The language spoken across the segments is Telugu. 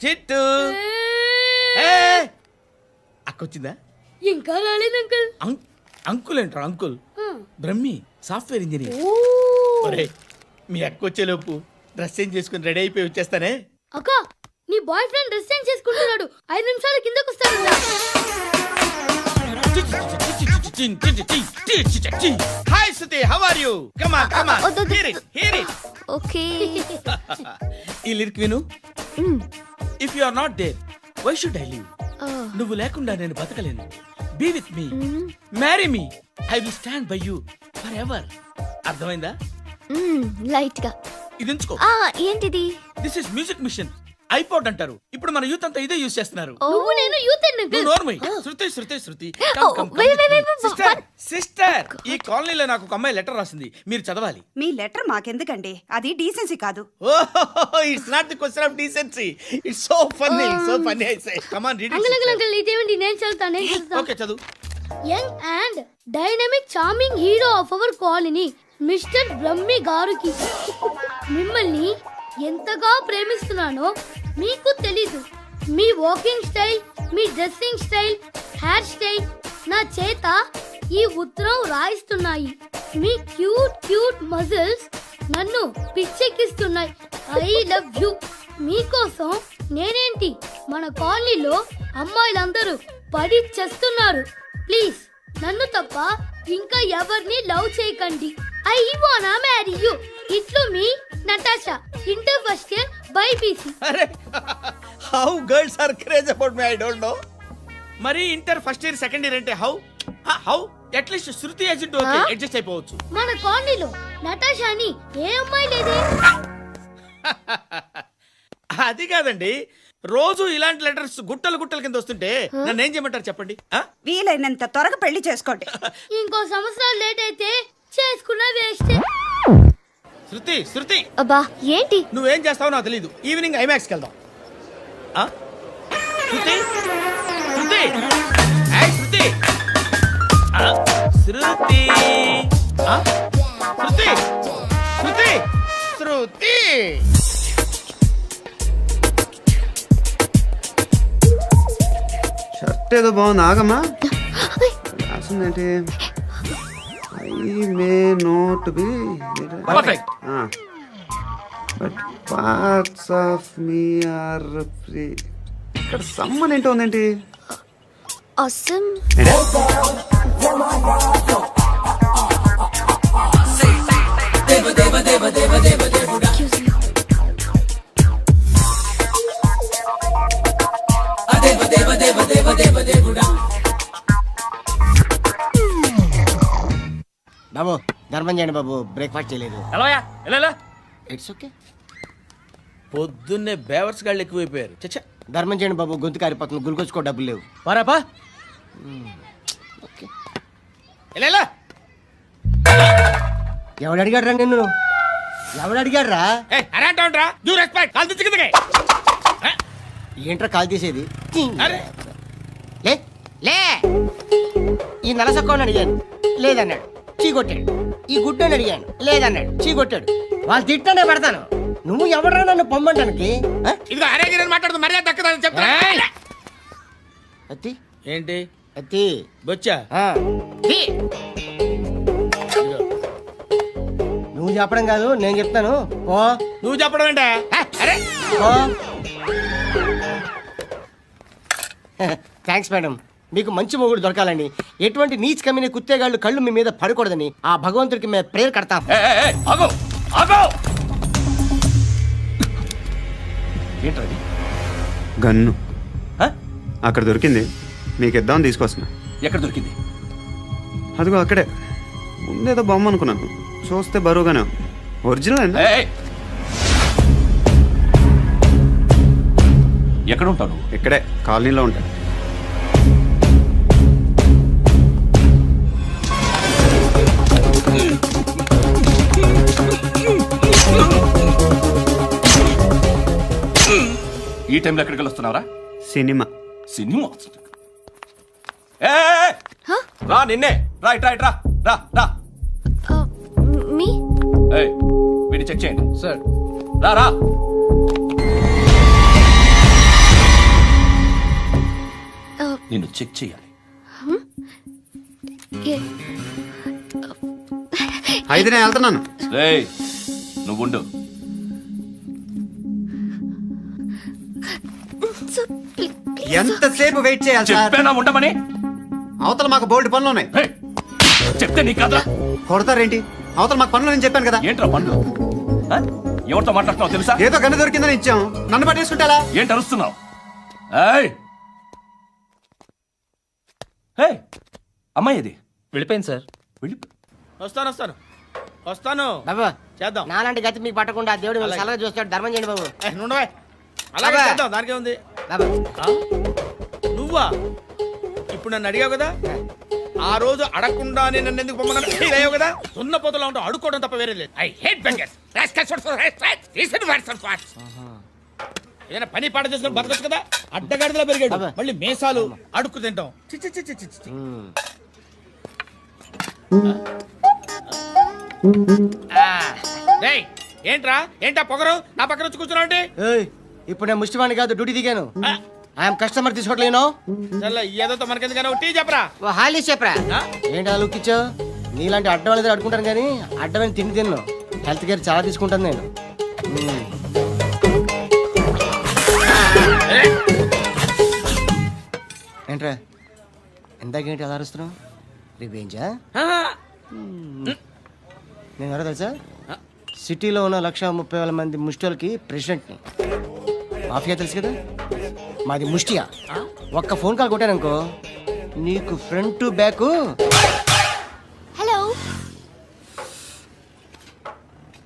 చిట్టు అక్కొచ్చిందా? ఇంకా రాలేదు అంకుల్. అంకుల్ ఏంట్రా అంకుల్? Brahmi software engineer. ఒరే మీ అక్కొచ్చేలోపు డ్రెస్ చేంజ్ చేసుకుని రెడీ అయిపోయి వచ్చేస్తానే. అక్క నీ బాయ్ ఫ్రెండ్ డ్రెస్ చేంజ్ చేసుకుంటున్నాడు, 5 నిమిషాల కిందకు వస్తాడు. Hi Suthi, how are you? Come on come on, hear it hear it. Okay. ఈ లిరిక్ విను. If you are not there why should I live? నువ్వు లేకుండా నేను బతకలేను. Be with me, marry me, I will stand by you forever. అర్థమైందా? లైట్ గా. ఇది ఉంచుకో. ఏంటిది? This is music machine. IPod అంటారు. ఇప్పుడు మన యూత్ అంతా ఇదే యూస్ చేస్తున్నారు. నువ్వు నేను యూత్ అంకుల్. నోర్మై. శృతి శృతి శృతి. సిస్టర్, ఈ కాలనీలో నాకు ఒక అమ్మాయి లెటర్ రాసింది, మీరు చదవాలి. మీ లెటర్ మాకెందుకండి, అది డీసెన్సీ కాదు. It's not the question of decency, it's so funny I say. Come on read it. Uncle ఇదేంటి? నేను చదువుతాను. ఓకే చదువు. Young and dynamic charming hero of our colony mister Brahmi గారికి మిమ్మల్ని ఎంతగా ప్రేమిస్తున్నానో మీకు తెలీదు. మీ వాకింగ్ స్టైల్, మీ డ్రెస్సింగ్ స్టైల్, హెయిర్ స్టైల్ నా చేత ఈ ఉత్తరం రాయిస్తున్నాయి. మీ క్యూట్ క్యూట్ మజిల్స్ నన్ను పిచ్చెక్కిస్తున్నాయి. I love you. మీకోసం నేనేంటి, మన కాలనీలో అమ్మాయిలందరూ పడి చేస్తున్నారు. ప్లీజ్ నన్ను తప్ప ఇంకా ఎవరిని లవ్ చేయకండి. ఐ వానా మ్యారీ యూ. ఇట్లు మీ Natasha, inter first year BiPC. అరే how girls are craze about me I don't know. మరి inter first year second year అంటే how how at least Shruti agent okay adjust అయిపోవచ్చు. మన కాలనీలో నటాషాని ఏ అమ్మాయి లేదే. అది కాదండి, రోజు ఇలాంటి లెటర్స్ గుట్టలు గుట్టల కింద వస్తుంటే నన్ను ఏం చేయమంటారు చెప్పండి? వీలైనంత త్వరగా పెళ్లి చేసుకోండి. ఇంకో సంవత్సరాలు లేట్ అయితే చేసుకున్న వేస్ట్. శృతి శృతి, అబ్బా ఏంటి? నువ్వేం చేస్తావో నాకు తెలీదు. ఈవినింగ్ ఐమాక్స్కి వెళ్దాం. శృతి శృతి శృతి శృతి శృతి శృతి శృతి. షర్ట్ ఏదో బాగుంది, ఆగమ్మా. రాసిందేంటి? I may not be perfect. But parts of me are free. ఇక్కడ సమ్మన్ ఏంటో ఉందేంటి? అసమ్. బాబు ధర్మం చేయండి బాబు, బ్రేక్ఫాస్ట్ చేయలేదు. It's okay. పొద్దున్నే బేవర్స్ గాళ్ళు ఎక్కువైపోయారు. చచ్చా, ధర్మం చేయండి బాబు, గొంతు కారిపోతుంది, గురికొచ్చుకో డబ్బులు లేవు. పారాపా. ఓకే. ఎవడు అడిగాడు రా నిన్ను? ఎవడు అడిగాడు రా? ఏంట్రా కాల్ తీసేది? లే లే. ఈ నలసక్కని అడిగాను, లేదన్నాడు, చీ కొట్టాడు. ఈ గుడ్డని అడిగాను, లేదన్నాడు, చీ కొట్టాడు. వాళ్ళు తిట్టానే పెడతాను. నువ్వు ఎవడరా నన్ను పొమ్మంటానికి? అత్తి ఏంటి? అత్తి బొచ్చా? నువ్వు చెప్పడం కాదు, నేను చెప్తాను. ఓ నువ్వు చెప్పడం ఏంటా? Thanks madam. మీకు మంచి మొగుడు దొరకాలని, ఎటువంటి నీచ్ కమ్మిన కుత్తేగాళ్ళు కళ్ళు మీ మీద పడకూడదని ఆ భగవంతుడికి మేము ప్రేయర్ కడతాం. ఏంటది? గన్ను అక్కడ దొరికింది, మీకు ఇద్దామని తీసుకొస్తున్నా. ఎక్కడ దొరికింది? అదిగో అక్కడే. ముందేదో బొమ్మ అనుకున్నాను, చూస్తే బరువుగానే ఉంది. ఒరిజినల్. ఎక్కడ ఉంటాను? ఇక్కడే కాలనీలో ఉంటాను. ఈ టైంలో ఎక్కడికి వస్తున్నావురా? సినిమా. సినిమా రా, నిన్నే రా, ఇట్రా ఇట్రా, రా రా. మీ వీడిని చెక్ చేయండి సార్. రా రా. నిన్ను చెక్ చేయాలి. ఏ- అయితే నేను వెళ్తున్నాను. రేయ్ నువ్వుండు. Sir, please. ఎంతసేపు వెయిట్ చేయాలి సార్? చెప్పేనా ఉండమని? అవతల మాకు బోల్డ్ పనులు ఉన్నాయి. రేయ్, చెప్తే నీకు కదా. కొడతారేంటి? అవతల మాకు పనులు నేను చెప్పాను కదా. ఏంట్రా పండ్లు? ఆ? ఎవరితో మాట్లాడుతున్నావు తెలుసా? ఏదో గన్ను దొరికిందని ఇచ్చాం, నన్ను పట్టేసుకుంటా. ఏంటి అరుస్తున్నావు? ఏయ్! ఏయ్! అమ్మాయి ఇది వెళ్ళిపోయింది సార్. వెళ్ళి వస్తాను బాబు చేద్దాం. నాలాంటి గతి మీకు పట్టకుండా దేవుడు మిమ్మల్ని సలహా చూస్తాడు. ధర్మం చేయండి బాబు. నుండవే అలాగే అబ్బా. చేద్దాం, దానికే ఉంది. బాబు నువ్వా ఇప్పుడు నన్ను అడిగావు కదా, ఆ రోజు అడగకుండా నేను నన్ను ఎందుకు పొమ్మన్నాను ఫీల్ అయ్యావు కదా. సున్న పోతలో ఉంటావు, అడుక్కోవడం తప్ప వేరే లేదు. I hate bangers. ఏదైనా పని పాట చేసుకుని బతకొచ్చు కదా. అడ్డగాడిదలా పెరిగాడు, అబ్బా. మళ్ళీ మేసాలు అడుక్కు తింటాం. చి చి చి చి చి చి. డేయ్, ఏంట్రా ఏంటా పొగరు నా పక్కన వచ్చి కూర్చున్నావు అంటే? ఏయ్, ఇప్పుడు నేను ముష్టివాణి కాదు, డ్యూటీ దిగాను. ఐఎమ్ కస్టమర్ తీసుకోవట్లేను. చల్ల ఏదో మనకెందుకైనా టీ చెప్పరా. ఓ హాలీ చెప్పరా. ఆ? ఏంటి అలా లుక్ ఇచ్చావు? నీలాంటి అడ్డం వాళ్ళ దగ్గర అడుకుంటాను కానీ అడ్డమైన తిండి తిన్ను. హెల్త్ కేర్ చాలా తీసుకుంటాను నేను. ఏంట్రా ఇందాకేంటి అలా అరుస్తున్నావు? రివేంజా? నేను ఎవరో తెలుసా? సిటీలో ఉన్న 1,30,000 మంది ముష్టిలకి ప్రెసిడెంట్ని. మాఫియా తెలుసు కదా, మాది ముష్టియా. ఒక్క ఫోన్ కాల్ కొట్టాననుకో నీకు ఫ్రంట్ టు బ్యాక్. హలో.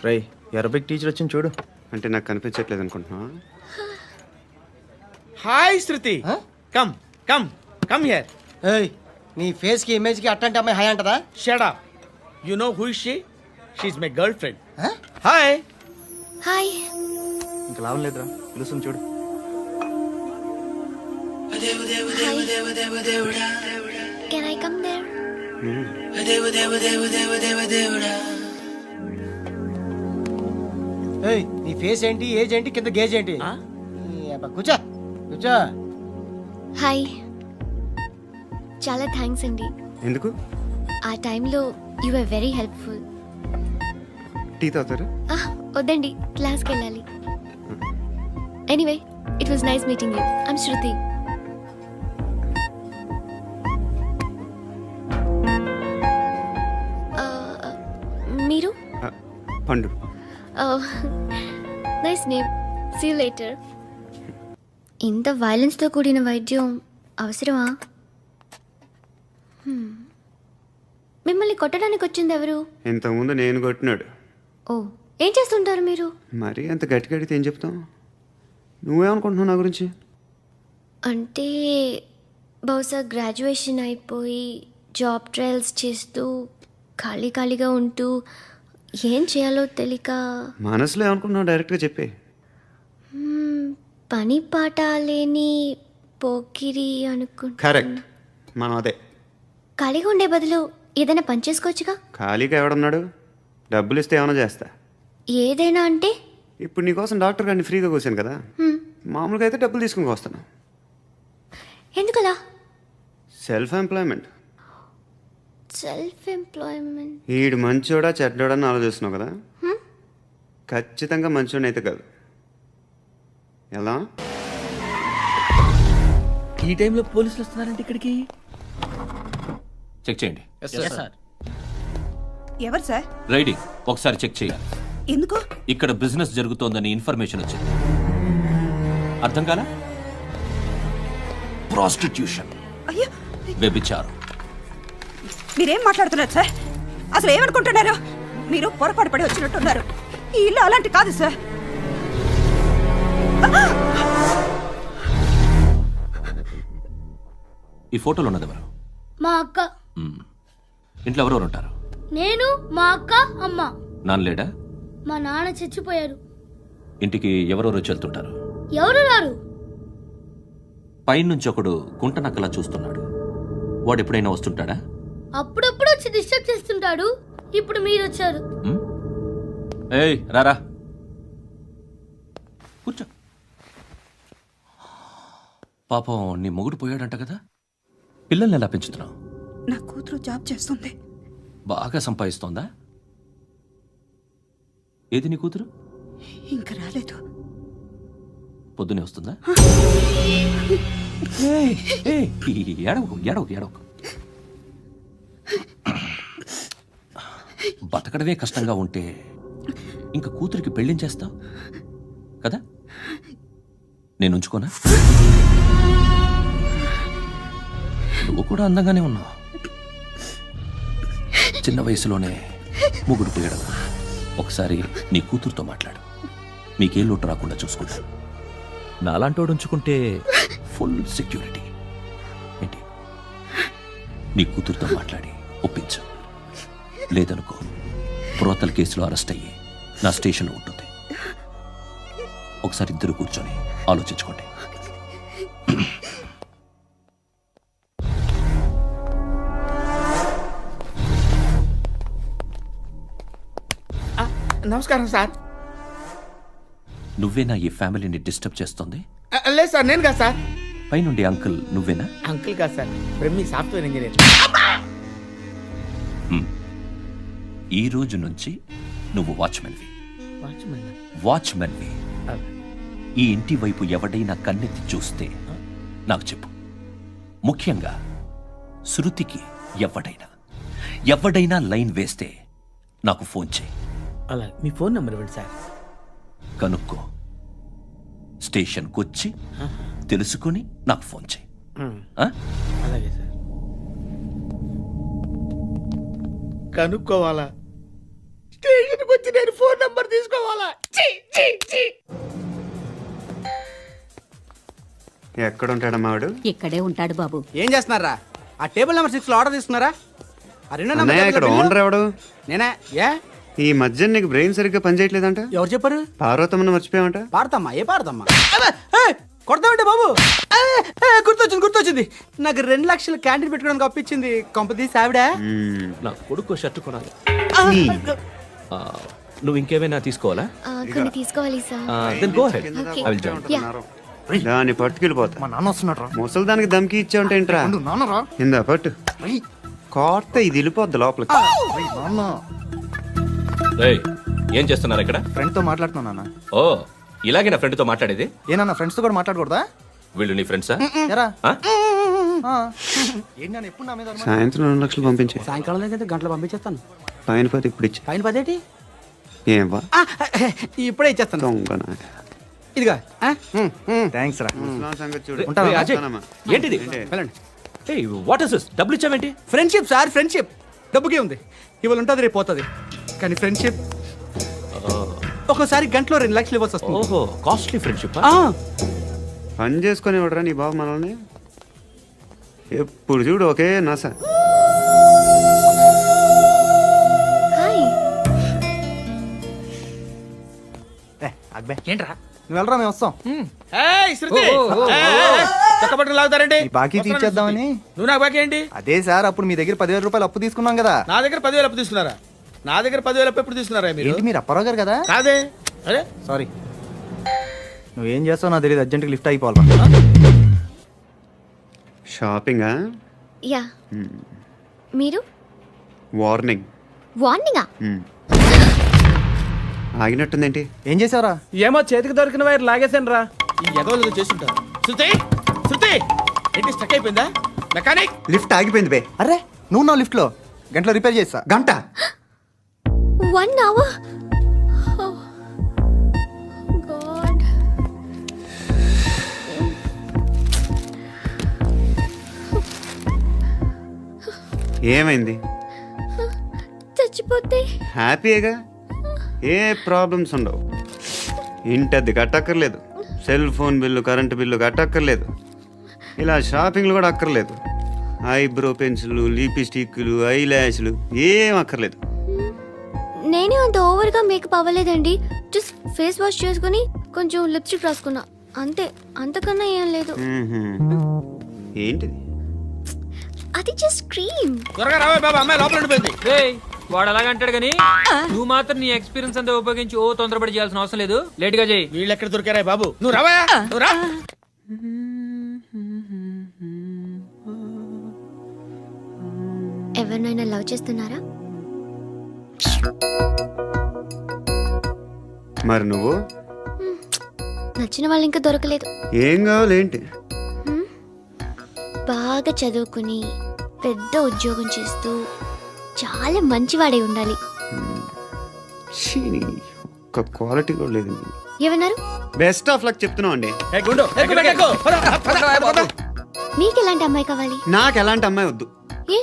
రై అరబిక్ టీచర్ వచ్చింది చూడు. అంటే నాకు కనిపించట్లేదు అనుకుంటున్నా. Hi Shruti, Huh? Come come come here. ఏయ్, నీ ఫేస్ కి ఇమేజ్ కి అట్లాంటి అమ్మాయి హై అంటదా? Shut up. You know who is she? She is my girl friend. Huh? Hi. Hi. ఇంకా లాభం లేదురా, పిలుస్తుంది చూడు. Can I come there? ఏయ్, నీ ఫేస్ ఏంటి, ఏజ్ ఏంటి, కింద గేజ్ ఏంటి? ఈ అబ్బా, కూర్చో కూర్చో. హాయ్. చాలా థ్యాంక్స్ అండి. ఎందుకు? ఆ టైంలో you are very helpful. Tea తాగుతారు? వద్దండి, క్లాస్కి వెళ్ళాలి. Anyway, it was nice meeting you. I'm Shruti. మీరు? Pandu. Nice name. See you later. ఇంత వైలెన్స్తో కూడిన వైద్యం అవసరమా? మిమ్మల్ని కొట్టడానికి వచ్చింది ఎవరు? ఇంతకుముందు నేను కొట్టినాడు. ఓ, ఏం చేస్తుంటారు మీరు? మరి అంత గట్టిగా అడిగితే ఏం చెప్తాం? నువ్వేమనుకుంటున్నావు నా గురించి? అంటే బహుశా గ్రాడ్యుయేషన్ అయిపోయి జాబ్ ట్రయల్స్ చేస్తూ ఖాళీగా ఉంటూ ఏం చేయాలో తెలియక మనసులో ఏమనుకుంటున్నావు డైరెక్ట్గా చెప్పే. పని పాట లేని పోకిరి అనుకుంటా. కరెక్ట్, మనం అదే. ఖాళీగా ఉండే బదులు ఏదైనా పని చేసుకోవచ్చుగా. ఖాళీగా ఎవడన్నాడు? డబ్బులు ఇస్తే ఏమైనా చేస్తా. ఏదైనా అంటే? ఇప్పుడు నీకోసం డాక్టర్ గారిని ఫ్రీగా కూర్చాను కదా, మామూలుగా అయితే డబ్బులు తీసుకుని వస్తాను. ఎందుకలా? Self employment. Self employment. ఈడు మంచోడా చెడ్డోడా అని ఆలోచిస్తున్నావు కదా, ఖచ్చితంగా మంచోడని అయితే కాదు. ఎలా? ఈ టైంలో పోలీసులు వస్తున్నారంటే ఇక్కడికి. చెక్ చేయండి. ఎవరు సార్? రైడింగ్ ఒకసారి చెక్ చేయాలి. ఎందుకు? ఇక్కడ బిజినెస్ జరుగుతోందని ఇన్ఫర్మేషన్ వచ్చింది. అర్థం కాలా? ప్రాస్టిట్యూషన్, అయ్యో, వ్యభిచారం. మీరేం మాట్లాడుతున్నారు సార్? అసలు ఏమనుకుంటున్నారు? మీరు పొరపాటు పడి వచ్చినట్టున్నారు. ఈ ఇల్లు అలాంటి కాదు సార్. ఈ ఫోటోలో ఉన్నది ఎవరు? మా అక్క. ఇంట్లో ఎవరెవరు ఉంటారు? నేను, మా అక్క, అమ్మ. నాన్న లేడా? మా నాన్న చచ్చిపోయారు. ఇంటికి ఎవరెవరు వచ్చి వెళ్తుంటారు? ఎవరు రారు. పైనుంచి ఒకడు గుంట నక్కలా చూస్తున్నాడు. వాడు ఎప్పుడైనా వస్తుంటాడా? అప్పుడప్పుడు వచ్చి డిస్టర్బ్ చేస్తుంటాడు. ఇప్పుడు మీరు వచ్చారు. ఏయ్ రారా, కూర్చో. పాపం నీ మొగుడు పోయాడంట కదా, పిల్లల్ని ఎలా పెంచుతున్నావు? నా కూతురు జాబ్ చేస్తుంది. బాగా సంపాదిస్తోందా? ఏది నీ కూతురు? ఇంకా రాలేదు. పొద్దునే వస్తుందా? ఏయ్, ఏయ్, ఏడవకు ఏడవకు ఏడవకు. బతకడమే కష్టంగా ఉంటే ఇంకా కూతురికి పెళ్ళించేస్తావు కదా? నేను ఉంచుకోనా? నువ్వు కూడా అందంగానే ఉన్నావు. చిన్న వయసులోనే ముగుడు పోయడం. ఒకసారి నీ కూతురుతో మాట్లాడు. మీకే లోటు రాకుండా చూసుకుంటాను. నాలాంటోడు ఉంచుకుంటే ఫుల్ సెక్యూరిటీ. ఏంటి? నీ కూతురుతో మాట్లాడి ఒప్పించు. లేదనుకో, ప్రోతల్ కేసులో అరెస్ట్ అయ్యి నా స్టేషన్లో ఉంటుంది. ఒకసారి ఇద్దరు కూర్చొని ఆలోచించుకోండి. నమస్కారం సార్. నువ్వేనా ఈ ఫ్యామిలీని డిస్టర్బ్ చేస్తుంది? లేదు సార్, నేను కాదు సార్. పైనుండి అంకుల్ నువ్వేనా? అంకుల్ కాదు సార్, బ్రహ్మి సాఫ్ట్వేర్ ఇంజనీర్. ఈ రోజు నుంచి నువ్వు వాచ్మెన్వి. వాచ్మెన్ వాచ్మెన్వి. ఈ ఇంటి వైపు ఎవడైనా కన్నెత్తి చూస్తే నాకు చెప్పు. ముఖ్యంగా శృతికి ఎవడైనా లైన్ వేస్తే నాకు ఫోన్ చేయి. అలా మీ ఫోన్ నెంబర్ ఇవ్వండి సార్. కనుక్కో. స్టేషన్కి వచ్చి తెలుసుకుని నాకు ఫోన్ చేయి. ఆ? అలాగే సార్. కనుక్కోవాలా? స్టేషన్కి వచ్చి నేను ఫోన్ నంబర్ తీసుకోవాలా? ఎక్కడ ఉంటాడమ్మా వాడు? ఇక్కడే ఉంటాడు బాబు. ఏం చేస్తున్నారా? ఆ టేబుల్ నెంబర్ 6 లో ఆర్డర్ తీసుకున్నారా? ఆ రెండో నెంబర్ అన్నయ్య, ఇక్కడ టేబుల్ ఓనర్ ఎవడు? నేనే. ఏ ఈ మధ్య నీకు బ్రెయిన్ సరిగ్గా పనిచేయట్లేదంట. ఎవరు చెప్పారు? పార్వతమ్మను మర్చిపోయామంట. పాడతామ్మా? ఏ పాడతామ్మా? కొడతామంటే బాబు. గుర్తొచ్చింది. నాకు 2 లక్షలు క్యాంటీన్ పెట్టుకోవడానికి అప్పించింది కొంపదీసి ఆవిడ. నా కొడుకు షర్టు కొనాలి. నువ్వు ఇంకేమైనా తీసుకోవాలా? కొన్ని తీసుకోవాలి sir. Then go ahead. Okay. I will join. దాన్ని పట్టుకెళ్ళిపోతా. మా నాన్న వస్తున్నాడు రా. ముసలి దానికి దమ్కి ఇచ్చావంటే ఏంట్రా? నాన్న రా. ఇందా పట్టు. కోర్త ఇది వెళ్ళిపోద్ది లోపలికి. నాన్న రేయ్, ఏం చేస్తున్నారు ఇక్కడ? ఫ్రెండ్ తో మాట్లాడుతున్నా నాన్న. ఓ, ఇలాగే నా ఫ్రెండ్తో మాట్లాడేది? ఏనా ఫ్రెండ్స్ తో కూడా మాట్లాడకూడదా? వీళ్ళు నీ ఫ్రెండ్సా? ఎరా ఆ? ఏంటి నాన్న ఎప్పుడు నా మీద అనుమానం? సాయంత్రం 2 లక్షలు పంపించే. సాయంకాలం దగ్గర గంటలు పంపించేస్తాను. పైన పోతే ఇప్పుడు ఇచ్చే. పైన 10 ఏంటి? ఏం వా ఇప్పుడే ఇచ్చేస్తాను. దొంగనా. ఇదిగా థ్యాంక్స్ రా. ముసలాం సంగతి చూడు. ఉంటావా? రేయ్, అజయ్, ఉంటానమ్మా. ఏంటిది? వెళ్ళండి. What is this? డబ్బులు ఇచ్చావేంటి? Friendship sir, friendship. డబ్బుకే ఉంది. ఇవాళ ఉంటుంది, రేపు పోతుంది. కానీ ఫ్రెండ్షిప్ ఒక్కోసారి గంటలో 2 లక్షలు ఇవ్వాల్సి వస్తుంది. ఓహో, కాస్ట్లీ ఫ్రెండ్షిప్. పని చేసుకొని ఇవ్వడరా నీ బాబు మనల్ని? ఎప్పుడు చూడు ఒకే నస. హాయ్. అక్బే ఏంట్రా? నువ్వు వెళ్ళరా, మేము వస్తాం. ఏయ్, శృతి! చక్కబట్టలు లాగుతారండి. ఈ బాకీ తీర్చేద్దామని. నువ్వు నాకు బాకీ ఏంటి? అదే సార్, అప్పుడు మీ దగ్గర 10,000 రూపాయలు అప్పు తీసుకున్నాం కదా. నా దగ్గర 10,000 అప్పు తీసుకున్నారా? నా దగ్గర 10,000 అప్పు ఎప్పుడు తీసుకున్నారా మీరు? ఏంటి మీరు అప్పారావు గారు కదా? కాదే. అరే సారీ. నువ్వేం చేస్తావు నాకు తెలియదు, అర్జెంట్గా లిఫ్ట్ అయిపోవాలి. షాపింగా? యా. మీరు? వార్నింగ్. వార్నింగా? ఆగినట్టుందేంటి? ఏం చేసావురా? ఏమో చేతికి దొరికిన వైర్ లాగేసాను రా. ఈ ఎగవలు చేస్తుంటారు. శృతి ఏంటి స్టక్ అయిపోయిందా? మెకానిక్! లిఫ్ట్ ఆగిపోయింది బే. అరే నువ్వు నా లిఫ్ట్లో గంటలో రిపేర్ చేస్తా. గంట? 1 hour? Oh, God. ఏమైంది? చచ్చిపోతే? హ్యాపీగా, ఏ ప్రాబ్లమ్స్ ఉండవు. ఇంటద్ది కట్టక్కర్లేదు, cell phone bill, current bill కట్టక్కర్లేదు, ఇలా షాపింగ్లు కూడా అక్కర్లేదు. ఐబ్రో పెన్సిల్లు, లిప్స్టిక్లు, ఐ ల్యాష్లు ఏం అక్కర్లేదు. నేనే అంత ఓవర్గా మేకప్ అవ్వలేదండి. జస్ట్ ఫేస్ వాష్ చేసుకుని కొంచెం లిప్స్టిక్ రాసుకున్నా అంతే. అంతకన్నా ఏం లేదు. ఏంటిది? అది జస్ట్ క్రీమ్. త్వరగా రావే బాబా, అమ్మాయి లోపల ఉండిపోయింది. వాడు అలాగంటాడు కానీ నువ్వు మాత్రం నీ ఎక్స్పీరియన్స్ అంతా ఉపయోగించి తొందరపడి చేయాల్సిన అవసరం లేదు. లేట్ గా చేయి. వీళ్ళు ఎక్కడ దొరికారా బాబు? నువ్వు రావా, నువ్వు రా. ఎవరినైనా లవ్ చేస్తున్నారా? మరి నువ్వు నచ్చిన వాళ్ళు ఇంకా దొరకలేదు. ఏం కావాలేంటి? బాగా చదువుకుని పెద్ద ఉద్యోగం చేస్తూ చాలా మంచివాడే ఉండాలి. ఛీ, ఒక్క క్వాలిటీ కూడా లేదు. ఏమన్నారు? బెస్ట్ ఆఫ్ లక్ చెప్తున్నావు అండి. ఏ గుండు, ఎక్కు, ఎక్కు, పద. మీకు ఎలాంటి అమ్మాయి కావాలి? నాకు ఎలాంటి అమ్మాయి వద్దు. ఏ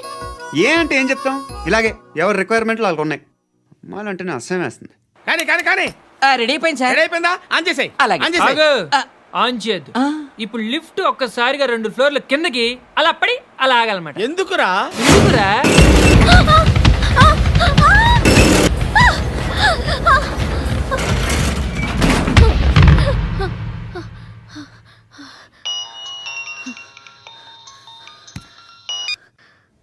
ఏ అంటే ఏం చెప్తాం, ఇలాగే ఎవరి రిక్వైర్మెంట్లు వాళ్ళకు ఉన్నాయి. అమ్మాయిలంటేనే అసహ్యం వేస్తుంది. కానీ రెడీ అయిపోయింది సార్. రెడీ అయిపోయిందా? ఆన్ చేసేయ్. అలాగే. ఆన్ చేసేయ్. ఆగు. ఆన్ చేయద్దు. ఇప్పుడు లిఫ్ట్ ఒక్కసారిగా 2 ఫ్లోర్ల కిందకి అలా పడి అలా ఆగాలన్నమాట. ఎందుకురా? ఎందుకురా?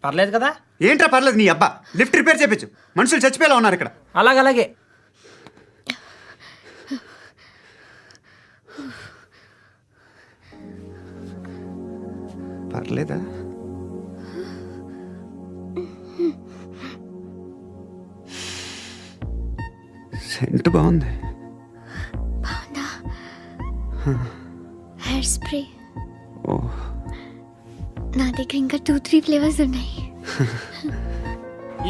పర్లేదు కదా? ఏంట్రా పర్లేదు, నీ అబ్బా లిఫ్ట్ రిపేర్ చేయించు. మనుషులు చచ్చిపోయేలా ఉన్నారు ఇక్కడ. అలాగే. పర్లేదా? సెంట్ బాగుంది. బాగుందా? హెయిర్ స్ప్రే ఓ, నా దగ్గర ఇంకా 2-3 ఫ్లేవర్స్ ఉన్నాయి.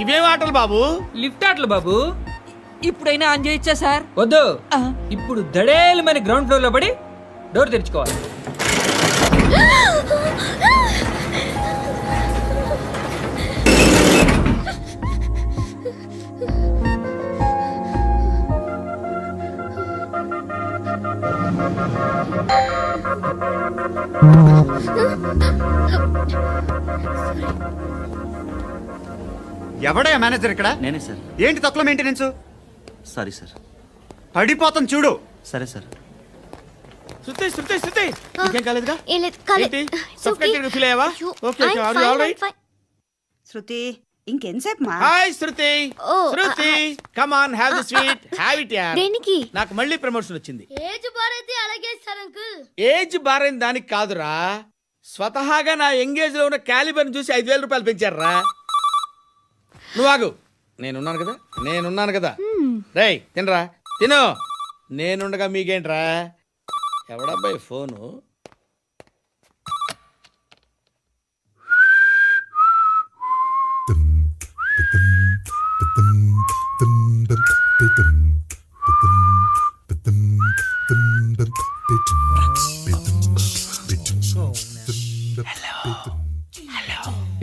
ఇవేం ఆటలు బాబు? లిఫ్ట్ ఆటలు బాబు. ఇప్పుడైనా ఆన్ చేయొచ్చా సార్? వద్దు. ఇప్పుడు దడేలమైన గ్రౌండ్ ఫ్లోర్ లో పడి డోర్ తెరుచుకోవాలి. ఎవడయ్యా మేనేజర్ ఇక్కడ? నేనే సార్. ఏంటి తక్కువ మెయింటెనెన్స్? Sorry sir. పడిపోతాం చూడు. సరే సార్. శృతి ఇంకేం కాలేదుగా? ఏం లేదు, కాలేదు. ఏంటి? It's okay. Suffocated feel అయ్యావా? అయ్యో, Okay, I'm are you fine, all right? I'm fine. శృతి ఇంకెంతసేపు మా? Hi Shruti. Oh, Shruti come on, have the sweet, have it యార్. దేనికి? నాకు మళ్ళీ ప్రమోషన్ వచ్చింది. ఏజ్ బారైతే అలాగే సార్ అంకుల్. ఏజ్ బారైన దానికి కాదురా, స్వతహాగా నా ఎంగేజ్ లో ఉన్న క్యాలిబర్ చూసి 5,000 రూపాయలు పెంచారా. నువ్వు ఆగు, నేనున్నాను కదా. రేయ్ తినరా, తిను. నేనుండగా మీకేంట్రా? ఎవడబ్బాయి ఫోను?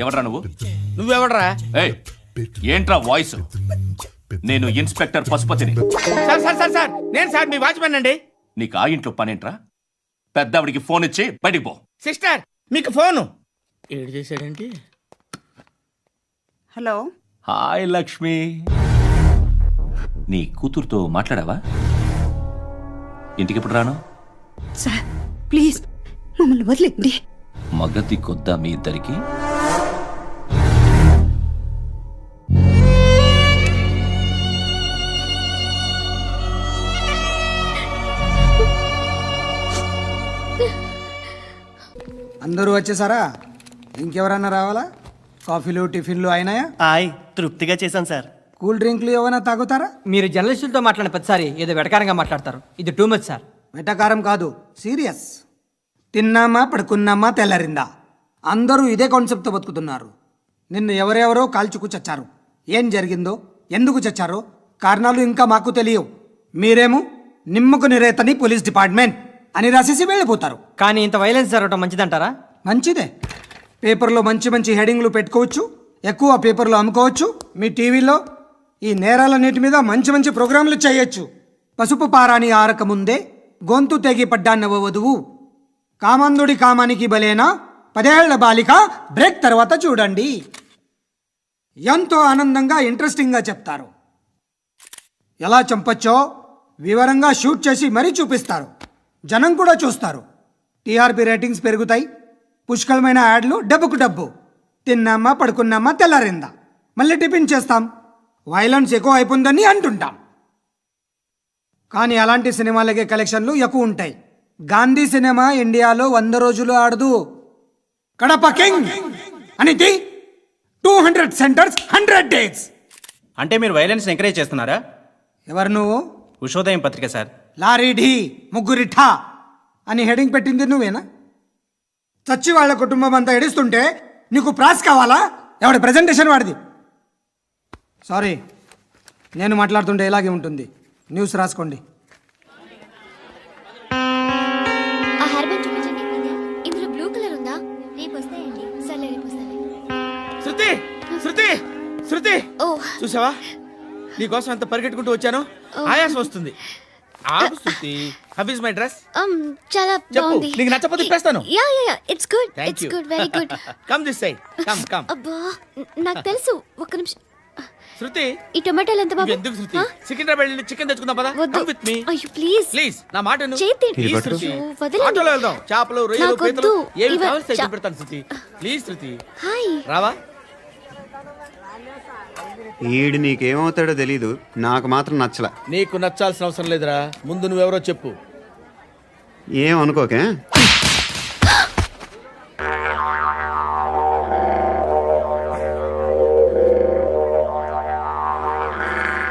ఎవడ్రా నువ్వు? నువ్వెవడరా? ఏయ్, ఏంట్రా వాయిస్? నేను ఇన్స్పెక్టర్ పశుపతిని. సార్ నేను సార్ మీ వాచ్మెన్ అండి. నీకు ఆ ఇంట్లో పనేంట్రా? పెద్దవిడికి ఫోన్ ఇచ్చి బయటికి పో. సిస్టర్ మీకు ఫోను. ఏడు చేశాడంటే. హలో. హాయ్ లక్ష్మి. నీ కూతురుతో మాట్లాడావా? ఇంటికి ఎప్పుడు రాను? సార్ ప్లీజ్ మమ్మల్ని వదిలేండి. మగతి కొద్దా మీ ఇద్దరికి? అందరూ వచ్చేసారా? ఇంకెవరన్నా రావాలా? కాఫీలు టిఫిన్లు అయినాయా? తృప్తిగా చేశాను సార్. కూల్ డ్రింక్లు ఏమైనా తాగుతారా? మీరు జర్నలిస్టులతో మాట్లాడిన ప్రతిసారి ఏదో వెటకారంగా మాట్లాడతారు. ఇది టూ మచ్ సార్. వెటకారం కాదు, సీరియస్. తిన్నామా పడుకున్నామా తెల్లరిందా, అందరూ ఇదే కాన్సెప్ట్తో బతుకుతున్నారు. నిన్ను ఎవరెవరో కాల్చుకు చచ్చారు. ఏం జరిగిందో, ఎందుకు చచ్చారో కారణాలు ఇంకా మాకు తెలియవు. మీరేమో నిమ్మకు నిరేతని పోలీస్ డిపార్ట్మెంట్ అని రాసేసి వెళ్ళిపోతారు. కానీ ఇంత వైలెన్స్ జరగడం మంచిదంటారా? మంచిదే. పేపర్లో మంచి మంచి హెడింగ్లు పెట్టుకోవచ్చు, ఎక్కువ పేపర్లు అమ్ముకోవచ్చు. మీ టీవీలో ఈ నేరాలన్నిటి మీద మంచి మంచి ప్రోగ్రాంలు చేయొచ్చు. పసుపు పారాని ఆరక ముందే గొంతు తెగి పడ్డాన్నవ వధువు, కామందుడి కామానికి బలేనా 10 ఏళ్ల బాలిక బ్రేక్ తర్వాత చూడండి. ఎంతో ఆనందంగా ఇంట్రెస్టింగ్గా చెప్తారు. ఎలా చంపచ్చో వివరంగా షూట్ చేసి మరీ చూపిస్తారు. జనం కూడా చూస్తారు. టీఆర్పీ రేటింగ్స్ పెరుగుతాయి. పుష్కలమైన యాడ్లు, డబ్బుకు డబ్బు. తిన్నామా పడుకున్నామా తెల్లారిందా, మళ్ళీ టిఫిన్ చేస్తాం. వైలెన్స్ ఎక్కువ అయిపోయిందని అంటుంటాం. కానీ అలాంటి సినిమాలకే కలెక్షన్లు ఎక్కువ ఉంటాయి. గాంధీ సినిమా ఇండియాలో 100 రోజులు ఆడదు. కడప కింగ్ అనితి 200 సెంటర్స్ 100 డేస్. అంటే మీరు వైలెన్స్ ఎంకరేజ్ చేస్తున్నారా? ఎవరు నువ్వు? ఉషోదయం పత్రిక సార్. లారీ ఢీ ముగ్గురి ఠా అని హెడింగ్ పెట్టింది నువ్వేనా? చచ్చి వాళ్ళ కుటుంబం అంతా ఎడుస్తుంటే నీకు ప్రాస్ కావాలా? ఎవడి ప్రజెంటేషన్ వాడిది. సారీ, నేను మాట్లాడుతుంటే ఇలాగే ఉంటుంది. న్యూస్ రాసుకోండి. ఆ హెయిర్ బ్యాండ్ చూపించండి. ఇందులో బ్లూ కలర్ ఉందా? రేపు వస్తాయండి. సరే రేపు వస్తాయి. శృతి శృతి శృతి ఓ చూసావా నీకోసం ఎంత పరిగెట్టుకుంటూ వచ్చాను. ఆయాసం వస్తుంది. ఆగు Shruti. How is my dress? చాలా చెప్పు. బాగుంది. నీకు నచ్చకపోతే తిప్పేస్తాను. Yeah yeah yeah it's good. Thank it's you. Good, very good. Come this side. Come come. అబ్బా నాకు తెలుసు. ఒక్క నిమిషం. శృతి ఈ టొమాటోలు ఎంత బాబు? ఎందుకు శృతి? సికింద్రాబాద్ వెళ్ళి చికెన్ తెచ్చుకుందాం పదా. వద్దు. కమ్ విత్ మీ అయ్యో ప్లీజ్ ప్లీజ్. నా మాట విను. చేతి Please, పట్టు. శృతి. వదలండి. ఆటోలో వెళ్దాం. చేపలు రొయ్యలు నాకొద్దు. పీతలు ఏమి ఇవ- కావాలి చా- పెడతాను శృతి. Please Shruti hi. రావా. ఈడు నీకేమవుతాడో తెలీదు, నాకు మాత్రం నచ్చలా. నీకు నచ్చాల్సిన అవసరం లేదురా. ముందు నువ్వెవరో చెప్పు. ఏం అనుకోకే.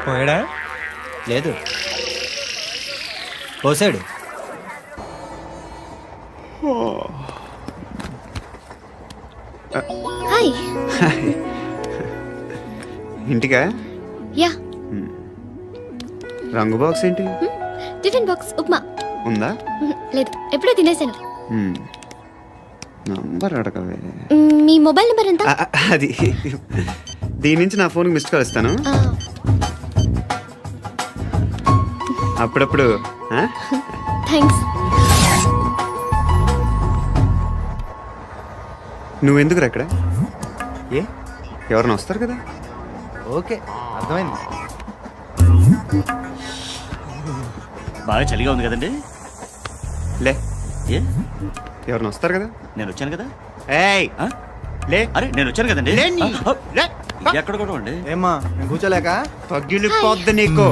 పోయాడా? లేదు, పోసాడు. హాయ్. ఇంటికా? యా రంగు బాక్స్ ఏంటి? Tiffin box upma. ఉందా? లేదు, ఎప్పుడో తినేసాను. నంబర్ అడగవే. మీ మొబైల్ నెంబర్ ఎంత? అది దీని నుంచి నా ఫోన్కి మిస్డ్ కాల్ ఇస్తాను. ఆ, అప్పుడప్పుడు ఆ? థ్యాంక్స్. నువ్వెందుకు అక్కడ? ఏ ఎవరైనా వస్తారు కదా. ఓకే, అర్థమైంది. బాగా చలిగా ఉంది కదండి. లే, ఏ ఎవరైనా వస్తారు కదా. నేను వచ్చాను కదా. ఏయ్ ఆ? లే. అరే నేను వచ్చాను కదండి. లే నీ. ఆ, లే. ఎక్కడ కూడా అండి. ఏమ్మా నేను కూర్చోలేక? పగిలిపోద్ది నీకు.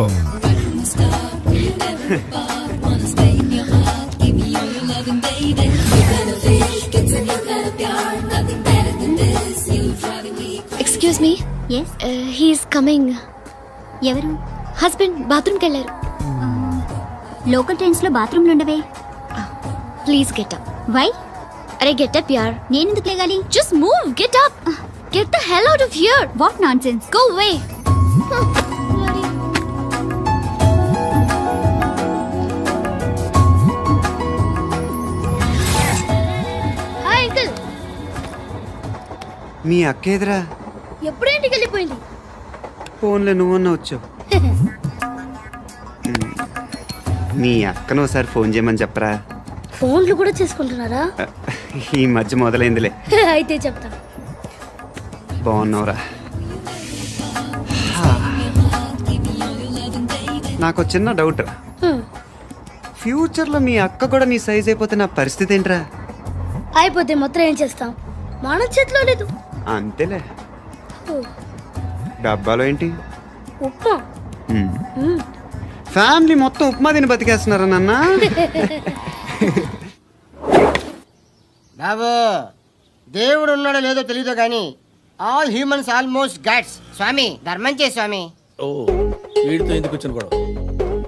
Excuse me. Yes he's coming. ఎవరు? హస్బెండ్ బాత్రూమ్కి వెళ్ళారు. లోకల్ ట్రైన్స్ లో బాత్రూమ్లు ఉండవే. Please get up. వై? అరే గెట్ అప్ యార్. నేను ఎందుకు లేగాలి? Just move, get up. Get the hell out of here. What nonsense. Go away. Hi uncle. మీ అక్క ఎదురా? ఎప్పుడు ఇంటికి వెళ్ళిపోయింది? ఫోన్లో నువ్వన్నా వచ్చావు. మీ అక్కను ఒకసారి ఫోన్ చేయమని చెప్పరా. ఫోన్లు కూడా చేసుకుంటున్నారా? ఈ మధ్య మొదలైందిలే. అయితే చెప్తా. బాగున్నావురా. నాకు చిన్న డౌట్ రా. ఫ్యూచర్లో మీ అక్క కూడా నీ సైజ్ అయిపోతే నా పరిస్థితి ఏంట్రా? అయిపోతే మొత్తం ఏం చేస్తాం? మన చేతిలో లేదు. అంతేలే. డబ్బాలో ఏంటి? ఉప్మా. ఫ్యామిలీ మొత్తం ఉప్మా తిని బతికేస్తున్నారా నాన్న? బాబు దేవుడు ఉన్నాడో లేదో తెలీదు కానీ ఆల్ హ్యూమన్స్ ఆల్మోస్ట్ గాడ్స్. స్వామి ధర్మం చే స్వామి. ఓ వీడితో ఎందుకు వచ్చిన గొడవ?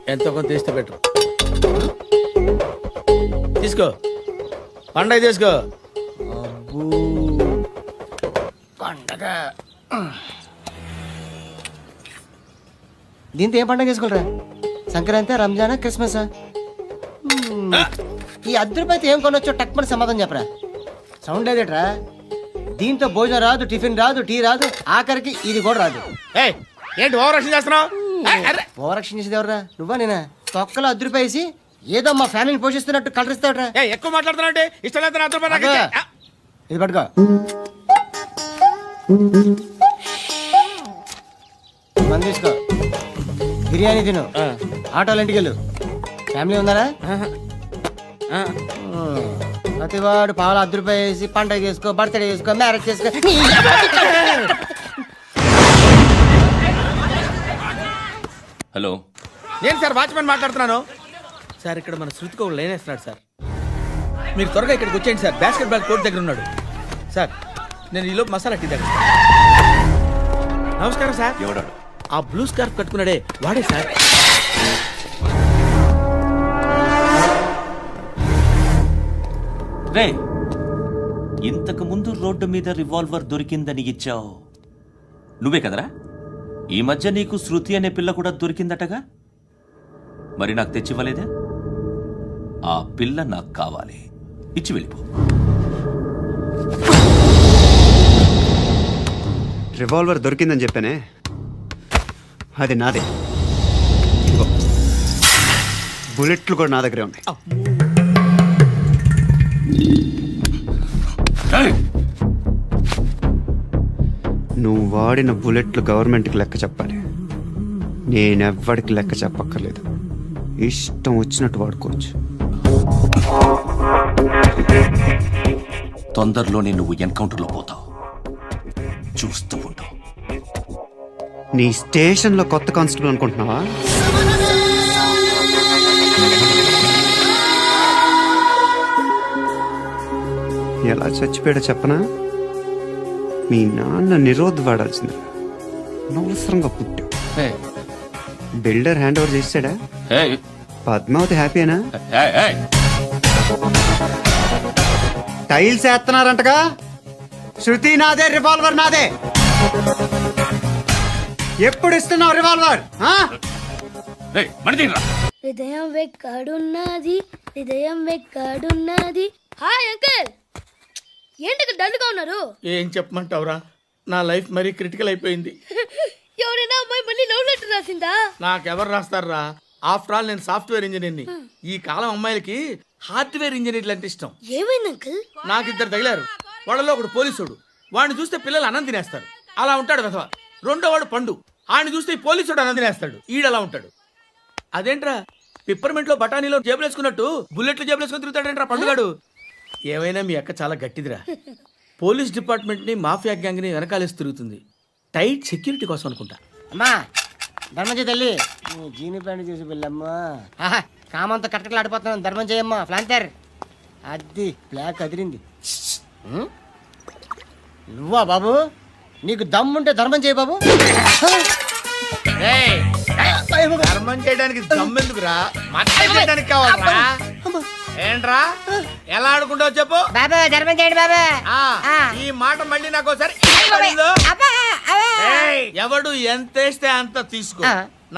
ఎంతో కొంత తీస్తే బెటర్. తీసుకో పండగ తీసుకో. పండగ దీంతో ఏం పండగ చేసుకోలేరా? సంక్రాంతి, రంజానా, క్రిస్మసా? ఈ అద్దరిపైతే ఏం కొనొచ్చో టక్మని సమాధానం చెప్పరా. సౌండ్ లేదేట్రా? దీంతో భోజనం రాదు, టిఫిన్ రాదు, టీ రాదు, ఆఖరికి ఇది కూడా రాదు. ఏయ్, ఏంటి ఓవర్ రక్షణ చేస్తున్నావు? ఓవరాక్షన్ చేసేది ఎవరా? నువ్వా నేనా? తొక్కలో అద్దరిపేసి ఏదో మా ఫ్యామిలీని పోషిస్తున్నట్టు కలరిస్తావుట్రా. ఎక్కువ మాట్లాడుతున్నావు. ఇష్టం లేదు నాతో పాటు నాకు అబ్బా. ఇచ్చే. ఇది పట్టుకో. మంది తీసుకో, బిర్యానీ తిను, ఆటోలు ఇంటికి వెళ్ళు. ఫ్యామిలీ ఉన్నారా? ప్రతివాడు పావులు ₹10 వేసి పండగ చేసుకో, బర్త్డే చేసుకో, మ్యారేజ్ చేసుకో. హలో, నేను సార్ వాచ్మెన్ మాట్లాడుతున్నాను. సార్ ఇక్కడ మన శృతికో లైన్ వేస్తున్నాడు సార్. మీరు త్వరగా ఇక్కడికి వచ్చేయండి సార్. బాస్కెట్ బాల్ కోర్ట్ దగ్గర ఉన్నాడు సార్. నేను ఈలోపు మసాలా టీ దగ్గర నమస్కారం సార్. ఎవడాడు? ఆ బ్లూ స్కార్ఫ్ కట్టుకున్నాడే వాడే సార్. రే, ఇంతకు ముందు రోడ్డు మీద రివాల్వర్ దొరికిందని ఇచ్చావు నువ్వే కదరా? ఈ మధ్య నీకు శృతి అనే పిల్ల కూడా దొరికిందటగా, మరి నాకు తెచ్చివ్వలేదే? ఆ పిల్ల నాకు కావాలి, ఇచ్చి వెళ్ళిపో. రివాల్వర్ దొరికిందని చెప్పానే, అది నాదే. ఇదిగో, బుల్లెట్లు కూడా నా దగ్గరే ఉన్నాయి. నువ్వు వాడిన బుల్లెట్లు గవర్నమెంట్కి లెక్క చెప్పాలి. నేనెవ్వడికి లెక్క చెప్పక్కర్లేదు. ఇష్టం వచ్చినట్టు వాడుకోవచ్చు. తొందరలోనే నువ్వు ఎన్కౌంటర్లో పోతావు, చూస్తూ ఉండు. నీ స్టేషన్లో కొత్త కానిస్టేబుల్ అనుకుంటున్నావా? ఎలా చచ్చిపోయాడో చెప్పనా? మీ నాన్న నిరోధ్ వాడాల్సింది. అనవసరంగా పుట్టావు. బిల్డర్ హ్యాండ్ ఓవర్ చేసాడా? పద్మావతి హ్యాపీనా? టైల్స్ వేస్తున్నారంటగా. శృతి నాదే, రివాల్వర్ నాదే. ఎప్పుడు ఇస్తున్నావు రివాల్వర్? హృదయం వెక్కడున్నది, హృదయం వెక్కడున్నది. హాయ్ అంకుల్, ఏంటి డల్గా ఉన్నారు? ఏం చెప్పమంటావురా, నా లైఫ్ మరీ క్రిటికల్ అయిపోయింది. ఎవరైనా అమ్మాయి మళ్ళీ లవ్ లెటర్ రాసిందా? నాకెవరు రాస్తారా? ఆఫ్టర్ ఆల్ నేను సాఫ్ట్వేర్ ఇంజనీర్ని. ఈ కాలం అమ్మాయిలకి హార్డ్వేర్ ఇంజనీర్లు అంటే ఇష్టం. ఏమైంది అంకుల్? నాకు ఇద్దరు తగిలారు. వాళ్ళలో ఒకడు పోలీసుడు, వాడిని చూస్తే పిల్లలు అన్నం తినేస్తారు, అలా ఉంటాడు వెధవ. రెండో వాడు పండు, ఆయన చూస్తే ఈ పోలీసుడు అన్నం తినేస్తాడు, ఈడలా ఉంటాడు. అదేంట్రా, పిప్పర్మెంట్ లో బఠానీలో జేబులు వేసుకున్నట్టు బుల్లెట్లు జేబులు వేసుకుని తిరుగుతాడేంట్రా పండుగాడు. ఏమైనా మీ అక్క చాలా గట్టిదిరా. పోలీస్ డిపార్ట్మెంట్ ని మాఫియా గ్యాంగ్ ని వెనకాలేసి తిరుగుతుంది. టైట్ సెక్యూరిటీ కోసం అనుకుంటా. అమ్మా ధర్మం తల్లి, జీని ప్యాంట్ చూసి వెళ్ళమ్మా. కామంతో కట్టకలు ఆడిపోతున్నాను, ధర్మం చేయమ్మా. ఫ్లాంతర్ అది బ్లాక్ అదిరింది. నువ్వా బాబు? నీకు దమ్ముంటే ధర్మం చేయ బాబు. ధర్మం చేయడానికి దమ్మెందుకురా, మర్డర్ చేయడానికి కావాలరా. ఏంట్రా ఎలా ఆడుకుంటావు చెప్పు బాబా, ధర్మం చేయండి బాబా. ఈ మాట మళ్ళీ నాకు ఒకసారి. ఎవడు ఎంత వేస్తే అంత తీసుకో.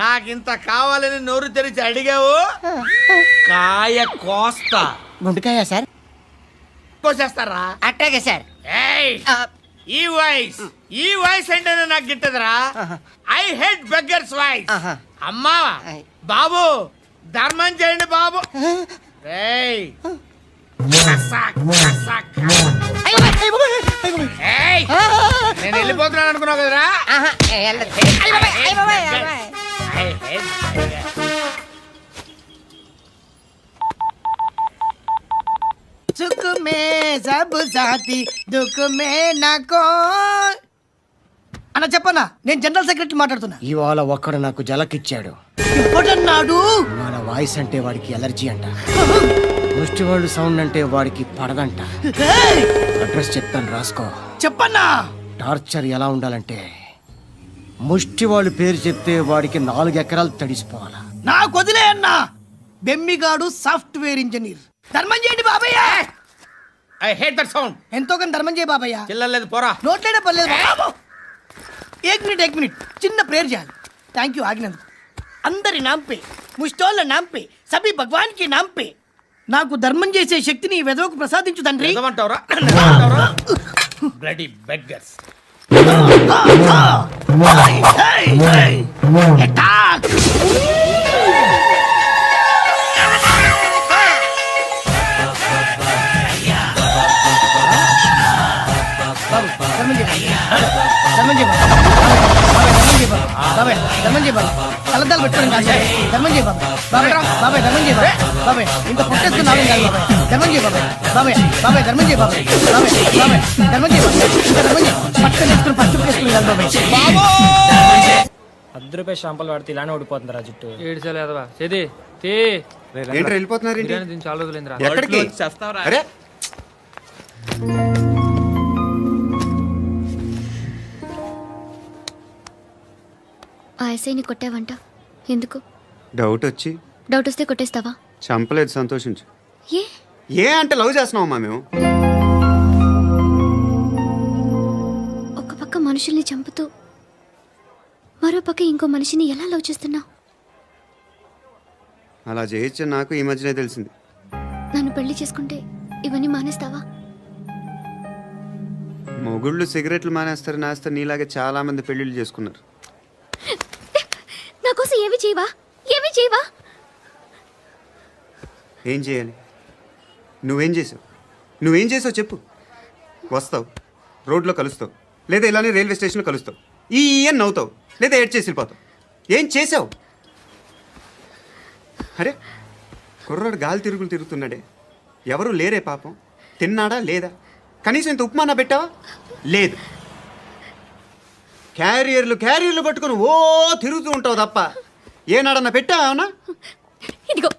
నాకింత కావాలని నోరు తెరిచి అడిగావు, కాయ కోస్తా. గుండెకాయ సార్? కోసేస్తారా? అట్టాగే సార్. ఈ వాయిస్ అంటేనే నాకు గిట్టదురా. I hate beggars voice. అమ్మా బాబు, ధర్మం చేయండి బాబు. ఏయ్, నేను వెళ్ళిపోతున్నాను అనుకున్నావు కదరా. సుఖ మే సబ్ సాథీ, దుఃఖ మే నాకో. అన్న చెప్పన్నా, నేను జనరల్ సెక్రటరీ మాట్లాడుతున్నా. ఇవాళ ఒక్కడు నాకు జలకిచ్చాడు. ఇవ్వడన్నాడు. మన వాయిస్ అంటే వాడికి ఎలర్జీ అంట, ముష్టి వాళ్ళు సౌండ్ అంటే వాడికి పడదంట. అడ్రస్ చెప్తాను, రాసుకో. చెప్పన్నా. టార్చర్ ఎలా ఉండాలంటే, ముష్టి వాళ్ళు పేరు చెప్తే వాడికి 4 ఎకరాలు తడిసిపోవాలా. నాకు వదిలే అన్నా. బెమ్మిగాడు సాఫ్ట్వేర్ ఇంజనీర్. ధర్మం చేయండి బాబయ్య. I hate that sound. ఎంతో కొంత ధర్మం చేయ బాబయ్య. చిల్లలేదు పోరా. నోట్లేడే పర్లేదు బాబు. ఏక్ మినిట్ చిన్న ప్రేయర్ చేయాలి. థ్యాంక్ యూ ఆగినందుకు. అందరి నాంపే, ముష్టోళ్ళ నాంపే, సభి భగవాన్ కి నాంపే నాకు ధర్మం చేసే శక్తిని ఈ వెదవకు ప్రసాదించు తండ్రి. ఏమంటావురా? Bloody beggars. అటాక్. కలద్దాలు పెట్టుకోండి ధర్మం చేయ బాబాయ్. బాబాయ్ ధర్మం చేయ బాబాయ్. ఇంత పుట్టేసుకున్నాను ధర్మం చేయ బాబాయ్. బాబాయ్ బాబాయ్ ధర్మం చేయ బాబాయ్. బాబాయ్ బాబాయ్ ధర్మం చేయ బాబాయ్. ఇంకా ధర్మం చేయ పట్టుకొని వేసుకుని పట్టు వేసుకుని బాబాయ్. 10 రూపాయలు షాంపూలు వాడితే ఇలానే ఓడిపోతుంది రా జుట్టు. ఏడ్చాలి అదవా చేది తీ. ఏంట్రా వెళ్ళిపోతున్నారు? దీన్ని చాలా రోజులైందిరా. ఎక్కడికి? అరే ఆ ఎస్ఐని కొట్టావంట ఎందుకు? డౌట్ వచ్చి. డౌట్ వస్తే కొట్టేస్తావా? చంపలేదు, సంతోషించు. ఏ ఏ అంటే లవ్ చేస్తున్నామమ్మా మేము. ఒక పక్క మనుషుల్ని చంపుతూ మరో పక్క ఇంకో మనిషిని ఎలా లవ్ చేస్తున్నావు? అలా చేయొచ్చు నాకు ఈ మధ్యనే తెలిసింది. నన్ను పెళ్లి చేసుకుంటే ఇవన్నీ మానేస్తావా? మొగుళ్ళు సిగరెట్లు మానేస్తారు, నేస్తారు. నీలాగే చాలా మంది పెళ్ళిళ్ళు చేసుకున్నారు. నా కోసం ఏమి చేయవా? ఏమి చేయవా? ఏం చేయాలి? నువ్వేం చేసావు? నువ్వేం చేసావు చెప్పు. వస్తావు, రోడ్లో కలుస్తావు, లేదా ఇలానే రైల్వే స్టేషన్లో కలుస్తావు, ఈ అని నవ్వుతావు, లేదా ఏడ్ చేసి వెళ్ళిపోతావు. ఏం చేసావు? అరే కుర్రాడు గాలి తిరుగులు తిరుగుతున్నాడే, ఎవరు లేరే పాపం. తిన్నాడా లేదా? కనీసం ఇంత ఉప్మానా పెట్టావా? లేదు. క్యారియర్లు పట్టుకుని ఓ తిరుగుతూ ఉంటావు తప్ప ఏనాడన్నా పెట్టావా? ఇదిగో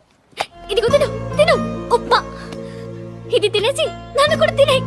ఇదిగో తిను తిను ఉప్మా. ఇది తినేసి నన్ను కూడా తినే.